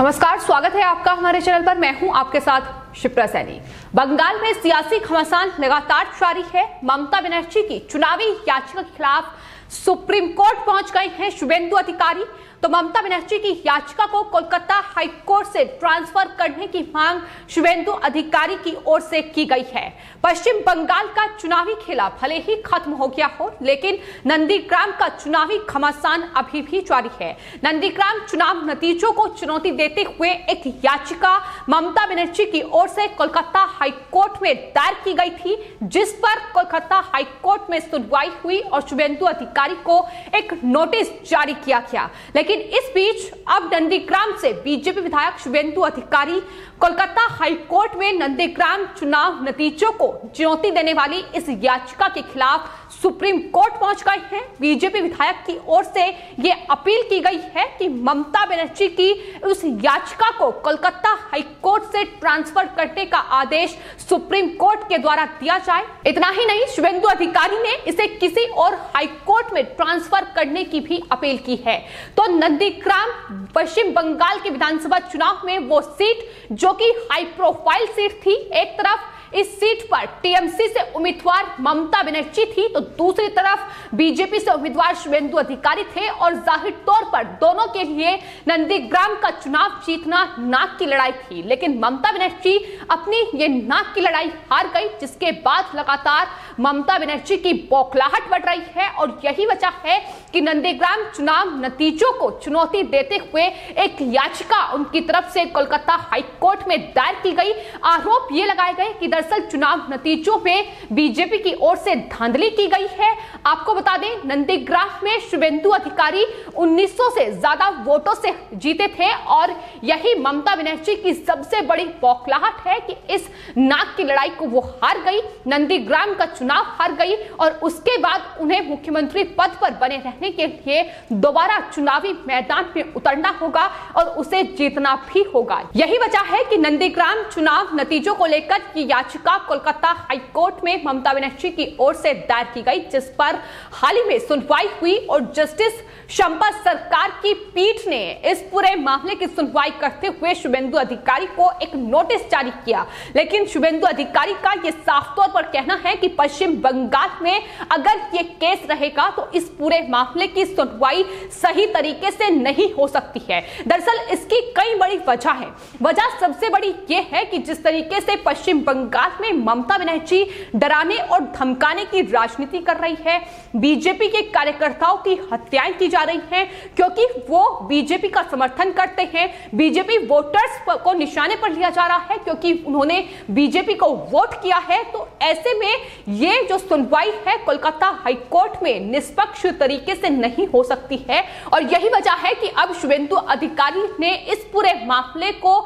नमस्कार, स्वागत है आपका हमारे चैनल पर। मैं हूं आपके साथ शिप्रा सैनी। बंगाल में सियासी घमासान लगातार जारी है। ममता बनर्जी की चुनावी याचिका के खिलाफ सुप्रीम कोर्ट पहुंच गए हैं शुभेंदु अधिकारी। तो ममता बनर्जी की याचिका को कोलकाता हाई कोर्ट से ट्रांसफर करने की मांग शुभेंदु अधिकारी की ओर से की गई है। पश्चिम बंगाल का चुनावी खेला भले ही खत्म हो गया हो, लेकिन नंदीग्राम का चुनावी घमासान अभी भी जारी है। नंदीग्राम चुनाव नतीजों को चुनौती देते हुए एक याचिका ममता बनर्जी की ओर से कोलकाता हाई कोर्ट में दायर की गई थी, जिस पर कोलकाता हाई कोर्ट में सुनवाई हुई और शुभेंदु अधिकारी को एक नोटिस जारी किया गया। लेकिन इस बीच अब नंदीग्राम से बीजेपी विधायक शुभेंदु अधिकारी कोलकाता हाई कोर्ट में नंदीग्राम चुनाव नतीजों को चुनौती देने वाली इस याचिका के खिलाफ सुप्रीम कोर्ट पहुंच गए हैं। बीजेपी विधायक की ओर से यह अपील की गई है कि ममता बनर्जी की उस याचिका को कोलकाता हाई कोर्ट से ट्रांसफर करने का आदेश सुप्रीम कोर्ट के द्वारा दिया जाए। इतना ही नहीं, शुभेंदु अधिकारी ने इसे किसी और हाई कोर्ट में ट्रांसफर करने की भी अपील की है। तो नंदीग्राम पश्चिम बंगाल के विधानसभा चुनाव में वो सीट जो कि हाई प्रोफाइल सीट थी, एक तरफ इस सीट पर टीएमसी से उम्मीदवार ममता बनर्जी थी तो दूसरी तरफ बीजेपी से उम्मीदवार शुभेंदु अधिकारी थे और जाहिर तौर पर दोनों के लिए नंदीग्राम का चुनाव जीतना नाक की लड़ाई थी। लेकिन ममता बनर्जी अपनी ये नाक की लड़ाई हार गई, जिसके बाद लगातार ममता बनर्जी की बौखलाहट बढ़ रही है और यही वजह है कि नंदीग्राम चुनाव नतीजों को चुनौती देते हुए एक याचिका उनकी तरफ से कोलकाता हाई कोर्ट में दायर की गई। आरोप ये लगाए गए कि दरअसल चुनाव नतीजों में बीजेपी की ओर से धांधली की गई है। आपको बता दें, नंदीग्राम में शुभेंदु अधिकारी 1900 से ज्यादा वोटों से जीते थे और यही ममता बनर्जी की सबसे बड़ी बौखलाहट है कि इस नाक की लड़ाई को वो हार गई, नंदीग्राम का चुनाव हार गई और उसके बाद उन्हें मुख्यमंत्री पद पर बने रहने के लिए दोबारा चुनावी मैदान में उतरना होगा और उसे जीतना भी होगा। यही वजह है कि नंदीग्राम चुनाव नतीजों को लेकर ये याचिका कोलकाता हाई कोर्ट में ममता बनर्जी की ओर से दायर की गई, जिस पर हाल ही में सुनवाई हुई और जस्टिस शंपा सरकार की पीठ ने इस पूरे मामले की सुनवाई करते हुए शुभेंदु अधिकारी को एक नोटिस जारी किया। लेकिन शुभेंदु अधिकारी का यह साफ तौर पर कहना है कि पश्चिम बंगाल में अगर ये केस रहेगा तो इस पूरे मामले की सुनवाई सही तरीके से नहीं हो सकती है। दरअसल इसकी कई बड़ी वजह है। वजह सबसे बड़ी यह है कि जिस तरीके से पश्चिम बंगाल में ममता बनर्जी डराने और धमकाने की राजनीति कर रही है, बीजेपी के कार्यकर्ताओं की हत्याएं की जा रही हैं क्योंकि वो बीजेपी का समर्थन करते हैं। बीजेपी वोटर्स को निशाने पर लिया जा रहा है क्योंकि उन्होंने बीजेपी को वोट किया है। तो ऐसे में ये जो सुनवाई है कोलकाता हाई कोर्ट में निष्पक्ष तरीके से नहीं हो सकती है और यही वजह है कि अब शुभेंदु अधिकारी ने इस पूरे मामले को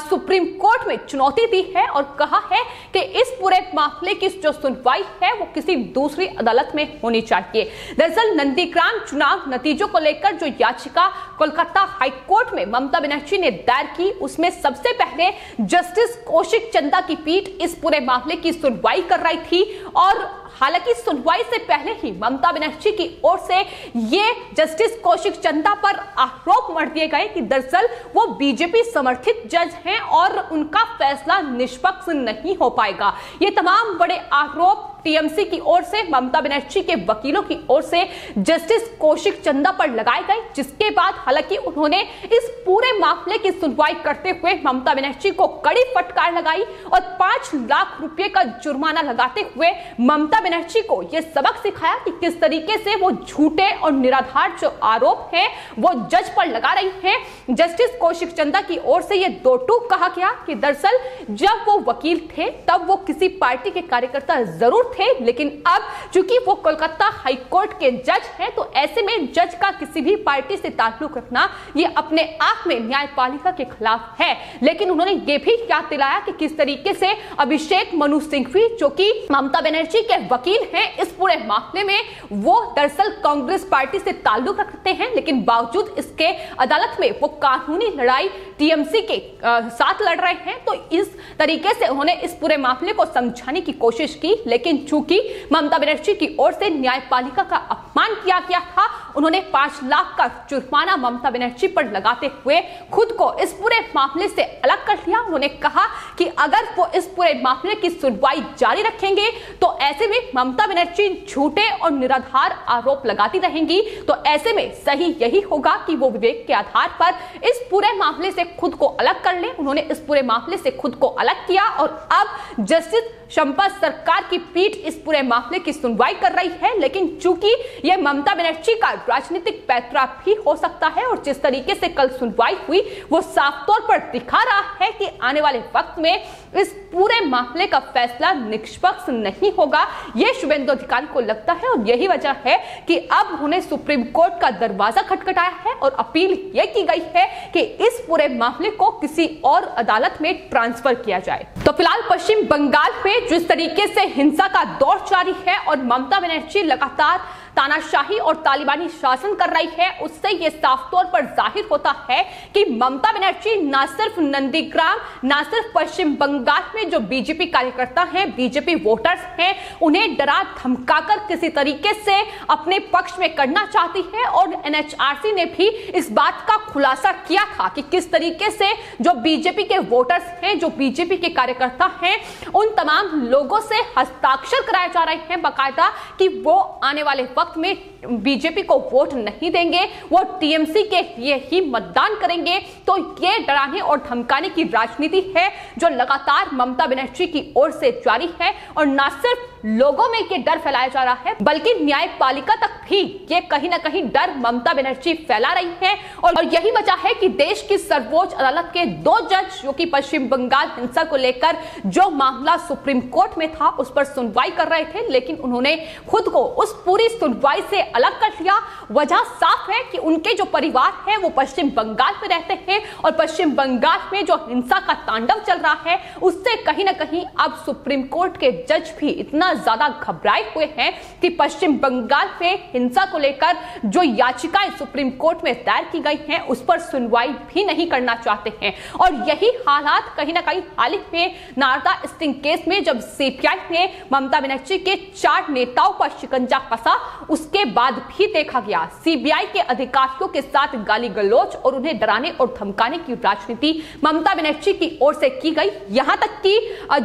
सुप्रीम कोर्ट में चुनौती दी है और कहा है कि इस पूरे मामले की जो सुनवाई है वो किसी दूसरी अदालत में होनी चाहिए। दरअसल नंदीग्राम चुनाव नतीजों को लेकर जो याचिका कोलकाता हाई कोर्ट में ममता बनर्जी ने दायर की, उसमें सबसे पहले जस्टिस कौशिक चंदा की पीठ इस पूरे मामले की सुनवाई कर रही थी और हालांकि सुनवाई से पहले ही ममता बनर्जी की ओर से ये जस्टिस कौशिक चंदा पर आरोप मढ़ दिए गए कि दरअसल वो बीजेपी समर्थित जज हैं और उनका फैसला निष्पक्ष नहीं हो पाएगा। ये तमाम बड़े आरोप टीएमसी की ओर से ममता बनर्जी के वकीलों की ओर से जस्टिस कौशिक चंदा पर लगाए गए, जिसके बाद हालांकि उन्होंने इस पूरे मामले की सुनवाई करते हुए ममता बनर्जी को कड़ी फटकार लगाई और 5 लाख रुपए का जुर्माना लगाते हुए ममता बनर्जी को यह सबक सिखाया कि किस तरीके से वो झूठे और निराधार जो आरोप हैं वो जज पर लगा रही हैं। जस्टिस कौशिक चंदा की ओर से यह दो टूक कहा गया कि दरअसल जब वो वकील थे तब वो किसी पार्टी के कार्यकर्ता जरूर थे, लेकिन अब चूंकि वो कोलकाता हाई कोर्ट के जज हैं तो ऐसे में जज का किसी भी पार्टी से ताल्लुक रखना ये अपने आप में न्यायपालिका के खिलाफ है। लेकिन उन्होंने ये भी याद दिलाया कि किस तरीके से अभिषेक मनु सिंघवी जो कि ममता बनर्जी के वकील हैं, इस पूरे मामले में वो दरअसल कांग्रेस पार्टी से ताल्लुक रखते हैं, लेकिन बावजूद इसके अदालत में वो कानूनी लड़ाई टीएमसी के साथ लड़ रहे हैं। तो इस तरीके से उन्होंने इस पूरे मामले को समझाने की कोशिश की, लेकिन चूंकि ममता बनर्जी की ओर से न्यायपालिका का अपमान किया गया था उन्होंने 5 लाख का जुर्माना ममता बनर्जी पर लगाते हुए खुद को इस पूरे मामले से अलग कर लिया। उन्होंने कहा कि अगर वो इस पूरे मामले की सुनवाई जारी रखेंगे तो ऐसे में ममता बनर्जी झूठे और निराधार आरोप लगाती रहेंगी, तो ऐसे में सही यही होगा कि वो विवेक के आधार पर इस पूरे मामले से खुद को अलग कर ले। उन्होंने इस पूरे मामले से खुद को अलग किया और अब जस्टिस शंपा सरकार की पीठ इस पूरे मामले की सुनवाई कर रही है। लेकिन चूंकि यह ममता बनर्जी का राजनीतिक पैतरा भी हो सकता है और जिस तरीके से कल सुनवाई हुई वो साफ तौर पर दिखा रहा है कि आने वाले वक्त में इस पूरे मामले का फैसला निष्पक्ष नहीं होगा, यह शुभेंदु अधिकारी को लगता है। और यही वजह है कि अब उन्हें सुप्रीम कोर्ट का दरवाजा खटखटाया है और अपील यह की गई है कि इस पूरे मामले को किसी और अदालत में ट्रांसफर किया जाए। तो फिलहाल पश्चिम बंगाल में जिस तरीके से हिंसा का दौर जारी है और ममता बनर्जी लगातार तानाशाही और तालिबानी शासन कर रही है, उससे यह साफ तौर पर जाहिर होता है कि ममता बनर्जी न सिर्फ नंदीग्राम, न सिर्फ पश्चिम बंगाल में जो बीजेपी कार्यकर्ता हैं, बीजेपी वोटर्स हैं, उन्हें डरा धमकाकर किसी तरीके से अपने पक्ष में करना चाहती है। और एनएचआरसी ने भी इस बात का खुलासा किया था कि किस तरीके से जो बीजेपी के वोटर्स हैं, जो बीजेपी के कार्यकर्ता हैं, उन तमाम लोगों से हस्ताक्षर कराए जा रहे हैं बाकायदा कि वो आने वाले वक्त में बीजेपी को वोट नहीं देंगे, वो टीएमसी के लिए ही मतदान करेंगे। तो ये डराने और धमकाने की राजनीति है जो लगातार ममता बनर्जी की ओर से जारी है और न सिर्फ लोगों में ये डर फैलाया जा रहा है बल्कि न्यायपालिका तक भी ये कहीं ना कहीं डर ममता बनर्जी फैला रही है। और यही वजह है कि देश की सर्वोच्च अदालत के 2 जज जो कि पश्चिम बंगाल हिंसा को लेकर जो मामला सुप्रीम कोर्ट में था उस पर सुनवाई कर रहे थे, लेकिन उन्होंने खुद को उस पूरी सुनवाई से अलग कर लिया। वजह साफ है कि उनके जो परिवार है वो पश्चिम बंगाल में रहते हैं और पश्चिम बंगाल में जो हिंसा का तांडव चल रहा है उससे कहीं ना कहीं अब सुप्रीम कोर्ट के जज भी इतना ज्यादा घबराए हुए हैं कि पश्चिम बंगाल में हिंसा को लेकर जो याचिकाएं सुप्रीम कोर्ट में दायर की गई हैं उस पर सुनवाई भी नहीं करना चाहते हैं। और यही हालात कहीं ना कहीं हाल ही में नारदा स्टिंग केस में जब सीपीआई ने ममता बनर्जी के 4 नेताओं पर शिकंजा कसा, उसके बाद भी देखा गया सीबीआई के अधिकारियों के साथ गाली गलौज और उन्हें डराने और धमकाने की राजनीति ममता बनर्जी की ओर से की गई। यहां तक कि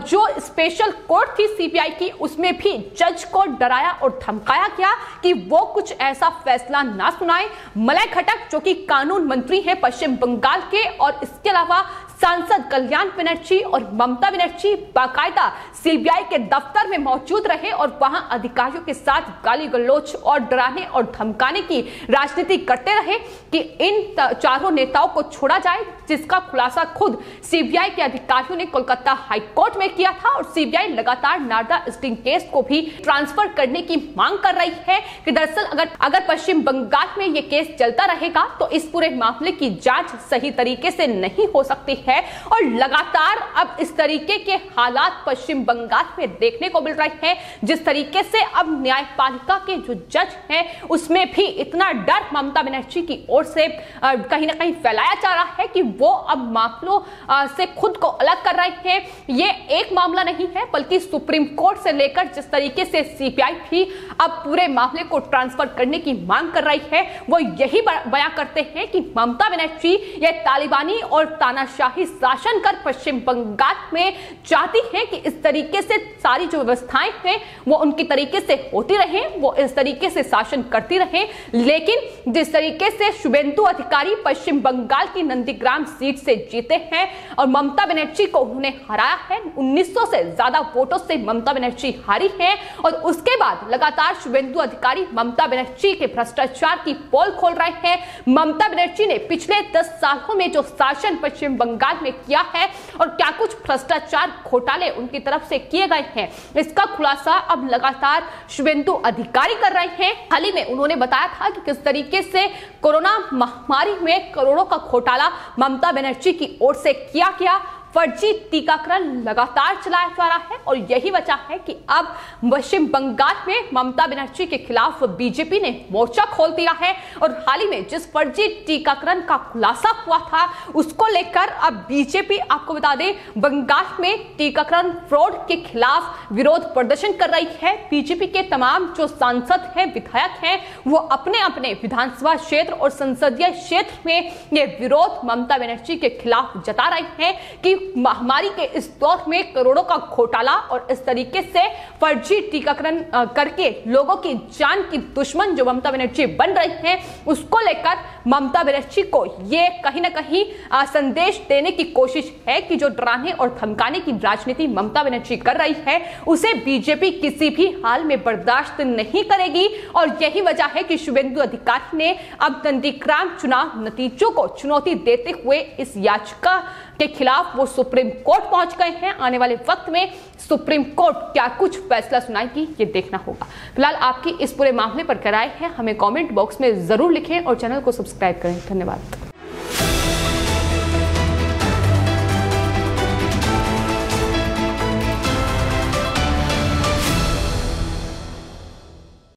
जो स्पेशल कोर्ट थी सीबीआई की उसमें भी जज को डराया और धमकाया गया कि वो कुछ ऐसा फैसला ना सुनाए। मलय घटक जो कि कानून मंत्री हैं पश्चिम बंगाल के और इसके अलावा सांसद कल्याण बनर्जी और ममता बनर्जी बाकायदा सीबीआई के दफ्तर में मौजूद रहे और वहां अधिकारियों के साथ गाली गलौज और डराने और धमकाने की राजनीति करते रहे कि इन 4 नेताओं को छोड़ा जाए, जिसका खुलासा खुद सीबीआई के अधिकारियों ने कोलकाता हाईकोर्ट में किया था। और सीबीआई लगातार नारदा स्टिंग केस को भी ट्रांसफर करने की मांग कर रही है कि दरअसल अगर पश्चिम बंगाल में यह केस चलता रहेगा तो इस पूरे मामले की जांच सही तरीके से नहीं हो सकती है। और लगातार अब इस तरीके के हालात पश्चिम बंगाल में देखने को मिल रहे हैं, जिस तरीके से अब न्यायपालिका के जो जज हैं उसमें भी इतना डर ममता बनर्जी की ओर से कहीं ना कहीं फैलाया जा रहा है कि वो अब मामलों से खुद को अलग कर रहे हैं। ये एक मामला नहीं है बल्कि सुप्रीम कोर्ट से लेकर जिस तरीके से सीबीआई भी अब पूरे मामले को ट्रांसफर करने की मांग कर रही है वो यही बयां करते हैं कि ममता बनर्जी ये तालिबानी और तानाशाही शासन कर पश्चिम बंगाल में चाहती है कि इस तरीके से सारी जो व्यवस्थाएं हैं वो उनकी तरीके से होती रहे, वो इस तरीके से शासन करती रहे। लेकिन जिस तरीके से शुभेंदु अधिकारी पश्चिम बंगाल की नंदीग्राम सीट से जीते हैं और ममता बनर्जी को उन्होंने हराया है, 1900 से ज्यादा वोटों से ममता बनर्जी हारी है और उसके बाद लगातार शुभेंदु अधिकारी ममता बनर्जी के भ्रष्टाचार की पोल खोल रहे हैं। ममता बनर्जी ने पिछले 10 सालों में जो शासन पश्चिम बंगाल में किया है और क्या कुछ भ्रष्टाचार घोटाले उनकी तरफ से किए गए हैं, इसका खुलासा अब लगातार शुभेंदु अधिकारी कर रहे हैं। हाल ही में उन्होंने बताया था कि किस तरीके से कोरोना महामारी में करोड़ों का घोटाला ममता बनर्जी की ओर से किया गया। फर्जी टीकाकरण लगातार चलाया जा रहा है और यही वजह है कि अब पश्चिम बंगाल में ममता बनर्जी के खिलाफ बीजेपी ने मोर्चा खोल दिया है और हाल ही में जिस फर्जी टीकाकरण का खुलासा हुआ था उसको लेकर अब बीजेपी, आपको बता दें, बंगाल में टीकाकरण फ्रॉड के खिलाफ विरोध प्रदर्शन कर रही है। बीजेपी के तमाम जो सांसद हैं, विधायक हैं, वो अपने अपने विधानसभा क्षेत्र और संसदीय क्षेत्र में ये विरोध ममता बनर्जी के खिलाफ जता रहे हैं कि महामारी के इस दौर में करोड़ों का घोटाला और इस तरीके से फर्जी टीकाकरण करके लोगों की जान की दुश्मन जो ममता बनर्जी बन रही हैं, उसको लेकर ममता बनर्जी को ये कहीं ना कहीं संदेश देने की कोशिश है कि जो डराने और धमकाने की राजनीति ममता बनर्जी कर रही है उसे बीजेपी किसी भी हाल में बर्दाश्त नहीं करेगी। और यही वजह है कि शुभेंदु अधिकारी ने अब नंदीग्राम चुनाव नतीजों को चुनौती देते हुए इस याचिका के खिलाफ वो सुप्रीम कोर्ट पहुंच गए हैं। आने वाले वक्त में सुप्रीम कोर्ट क्या कुछ फैसला सुनाएगी ये देखना होगा। फिलहाल आपकी इस पूरे मामले पर क्या राय है हमें कमेंट बॉक्स में जरूर लिखें और चैनल को सब्सक्राइब करें। धन्यवाद।